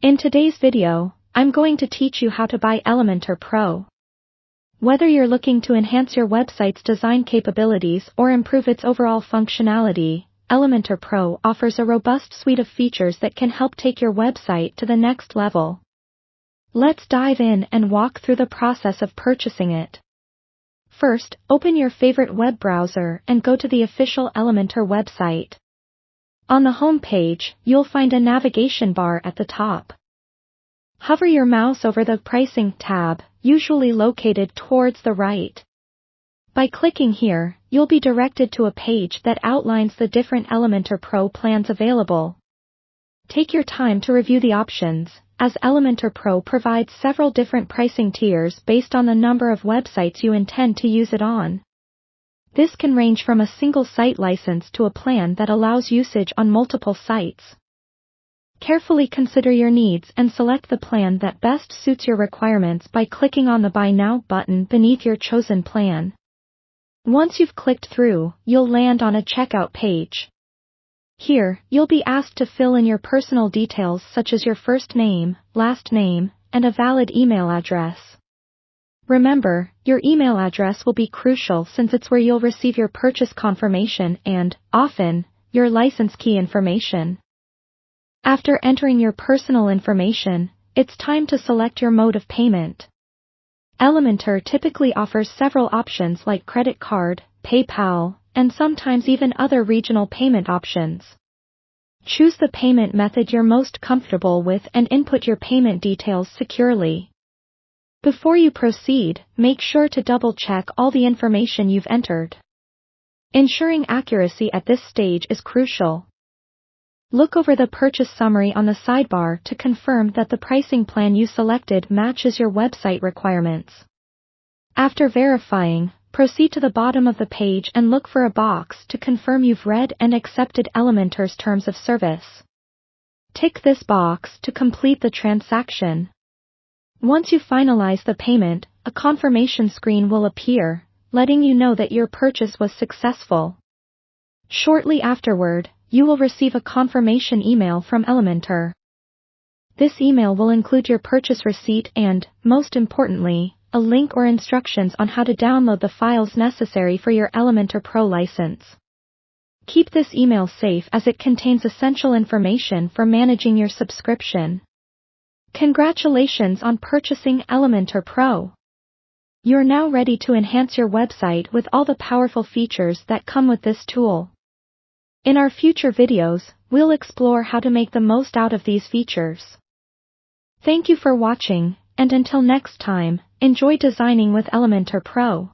In today's video, I'm going to teach you how to buy Elementor Pro. Whether you're looking to enhance your website's design capabilities or improve its overall functionality, Elementor Pro offers a robust suite of features that can help take your website to the next level. Let's dive in and walk through the process of purchasing it. First, open your favorite web browser and go to the official Elementor website. On the home page, you'll find a navigation bar at the top. Hover your mouse over the Pricing tab, usually located towards the right. By clicking here, you'll be directed to a page that outlines the different Elementor Pro plans available. Take your time to review the options, as Elementor Pro provides several different pricing tiers based on the number of websites you intend to use it on. This can range from a single site license to a plan that allows usage on multiple sites. Carefully consider your needs and select the plan that best suits your requirements by clicking on the Buy Now button beneath your chosen plan. Once you've clicked through, you'll land on a checkout page. Here, you'll be asked to fill in your personal details such as your first name, last name, and a valid email address. Remember, your email address will be crucial since it's where you'll receive your purchase confirmation and, often, your license key information. After entering your personal information, it's time to select your mode of payment. Elementor typically offers several options like credit card, PayPal, and sometimes even other regional payment options. Choose the payment method you're most comfortable with and input your payment details securely. Before you proceed, make sure to double-check all the information you've entered. Ensuring accuracy at this stage is crucial. Look over the purchase summary on the sidebar to confirm that the pricing plan you selected matches your website requirements. After verifying, proceed to the bottom of the page and look for a box to confirm you've read and accepted Elementor's terms of service. Tick this box to complete the transaction. Once you finalize the payment, a confirmation screen will appear, letting you know that your purchase was successful. Shortly afterward, you will receive a confirmation email from Elementor. This email will include your purchase receipt and, most importantly, a link or instructions on how to download the files necessary for your Elementor Pro license. Keep this email safe as it contains essential information for managing your subscription. Congratulations on purchasing Elementor Pro. You're now ready to enhance your website with all the powerful features that come with this tool. In our future videos, we'll explore how to make the most out of these features. Thank you for watching, and until next time, enjoy designing with Elementor Pro.